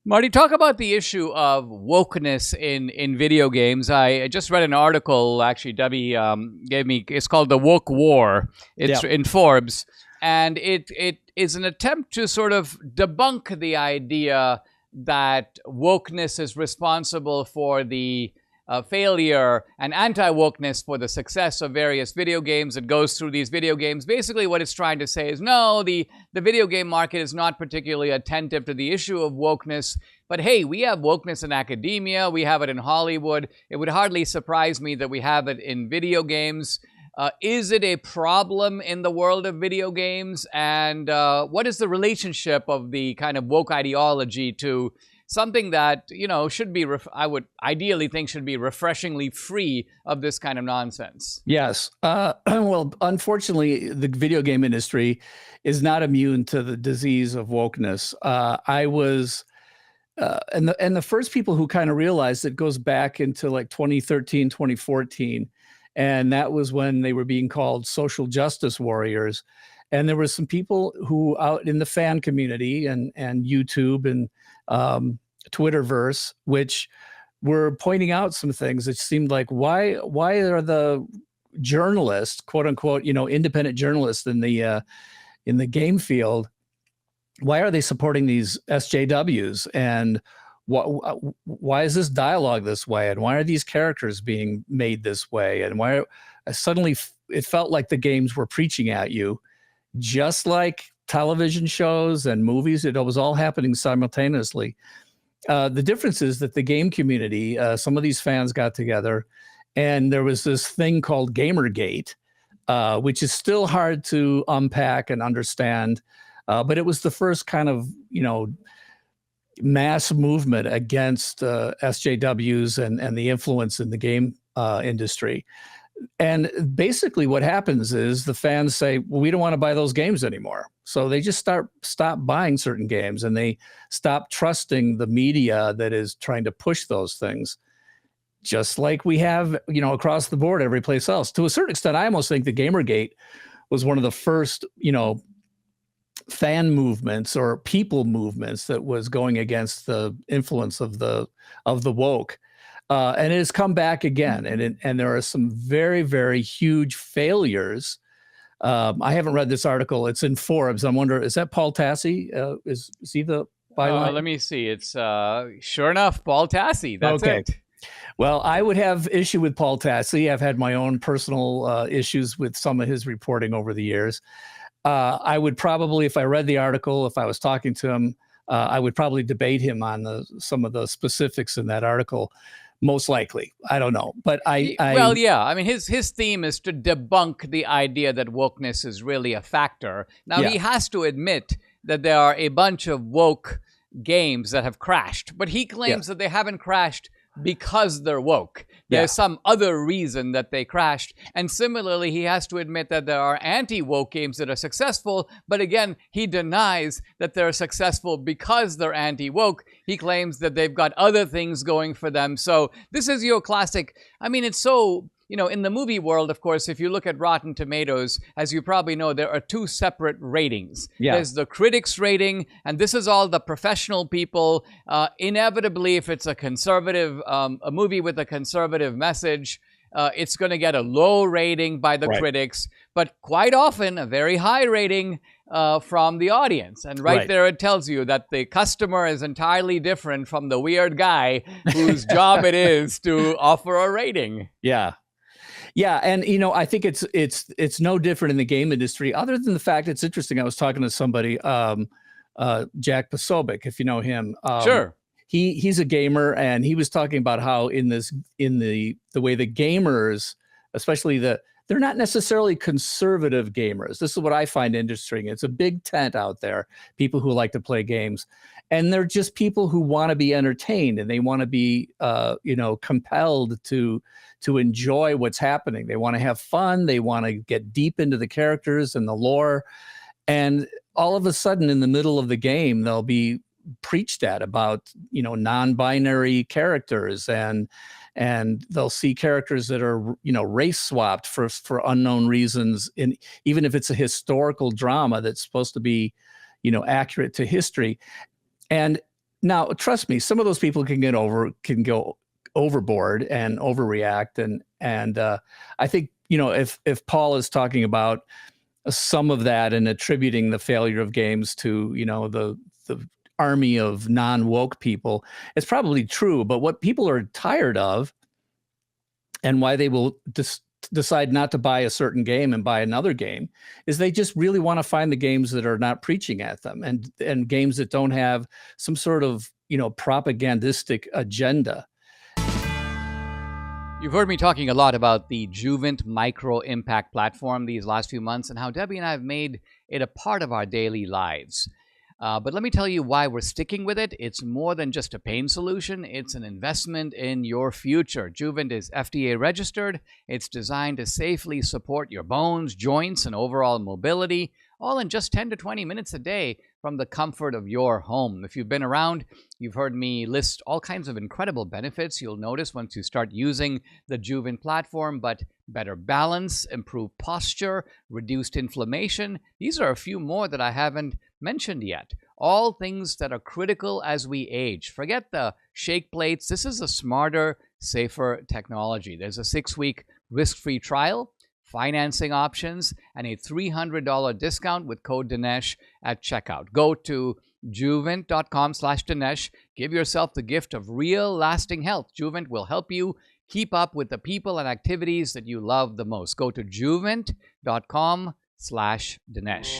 Marty, talk about the issue of wokeness in video games. I just read an article, actually, Debbie gave me. It's called "The Woke War." It's Yeah. in Forbes, and it is an attempt to sort of debunk the idea that wokeness is responsible for the failure and anti-wokeness for the success of various video games. It goes through these video games. Basically, what it's trying to say is, no, the video game market is not particularly attentive to the issue of wokeness. But hey, we have wokeness in academia. We have it in Hollywood. It would hardly surprise me that we have it in video games. Is it a problem in the world of video games? And what is the relationship of the kind of woke ideology to something that, should be, I would ideally think should be refreshingly free of this kind of nonsense? Yes. Well, unfortunately, the video game industry is not immune to the disease of wokeness. I was, and the first people who kind of realized it goes back into like 2013, 2014. And that was when they were being called social justice warriors. And there were some people who out in the fan community and YouTube and Twitterverse, which were pointing out some things. It seemed like, why are the journalists, quote unquote, independent journalists in the game field, why are they supporting these SJWs? And why is this dialogue this way? And why are these characters being made this way? And why suddenly it felt like the games were preaching at you, just like television shows and movies. It was all happening simultaneously. The difference is that the game community, some of these fans got together, and there was this thing called Gamergate, which is still hard to unpack and understand. But it was the first kind of, mass movement against SJWs and the influence in the game industry. And basically what happens is the fans say, well, we don't want to buy those games anymore. So they just stop buying certain games, and they stop trusting the media that is trying to push those things, just like we have, across the board every place else. To a certain extent, I almost think the Gamergate was one of the first, fan movements or people movements that was going against the influence of the woke. And it has come back again, and there are some very, very huge failures. I haven't read this article. It's in Forbes. I wonder, is that Paul Tassi? Is he the byline? Let me see. It's sure enough, Paul Tassi. That's okay. it. Well, I would have issue with Paul Tassi. I've had my own personal issues with some of his reporting over the years. I would probably, if I read the article, if I was talking to him, I would probably debate him on some of the specifics in that article. Most likely. I don't know. But well, yeah. I mean, his theme is to debunk the idea that wokeness is really a factor. Now, he has to admit that there are a bunch of woke games that have crashed, but he claims that they haven't crashed because they're woke. There's some other reason that they crashed. And similarly, he has to admit that there are anti-woke games that are successful, but again, he denies that they're successful because they're anti-woke. He claims that they've got other things going for them. So this is your classic, I mean, it's so, in the movie world, of course, if you look at Rotten Tomatoes, as you probably know, there are two separate ratings. There's the critics rating, and this is all the professional people. Inevitably, if it's a conservative, a movie with a conservative message, it's going to get a low rating by the critics, but quite often a very high rating from the audience. And there it tells you that the customer is entirely different from the weird guy whose job it is to offer a rating. Yeah, and I think it's no different in the game industry, other than the fact it's interesting. I was talking to somebody, Jack Posobiec, if you know him. Sure. He's a gamer, and he was talking about how in the way the gamers, especially they're not necessarily conservative gamers. This is what I find interesting. It's a big tent out there, people who like to play games, and they're just people who want to be entertained, and they want to be compelled to enjoy what's happening. They want to have fun. They want to get deep into the characters and the lore. And all of a sudden in the middle of the game, they'll be preached at about, non-binary characters, and they'll see characters that are, race swapped for unknown reasons. And even if it's a historical drama that's supposed to be, accurate to history. And Now, trust me, some of those people can go overboard and overreact, and I think, you know, if Paul is talking about some of that and attributing the failure of games to, you know, the army of non-woke people, it's probably true. But what people are tired of, and why they will decide not to buy a certain game and buy another game, is they just really want to find the games that are not preaching at them, and games that don't have some sort of, you know, propagandistic agenda. You've heard me talking a lot about the Juvent micro impact platform these last few months, and how Debbie and I have made it a part of our daily lives. But let me tell you why we're sticking with it. It's more than just a pain solution. It's an investment in your future. Juvent is FDA registered. It's designed to safely support your bones, joints, and overall mobility, all in just 10 to 20 minutes a day from the comfort of your home. If you've been around, you've heard me list all kinds of incredible benefits you'll notice once you start using the Juvent platform, but better balance, improved posture, reduced inflammation. These are a few more that I haven't mentioned yet. All things that are critical as we age. Forget the shake plates. This is a smarter, safer technology. There's a 6-week risk-free trial, financing options, and a $300 discount with code Dinesh at checkout. Go to juvent.com/Dinesh. Give yourself the gift of real lasting health. Juvent will help you keep up with the people and activities that you love the most. Go to juvent.com/Dinesh.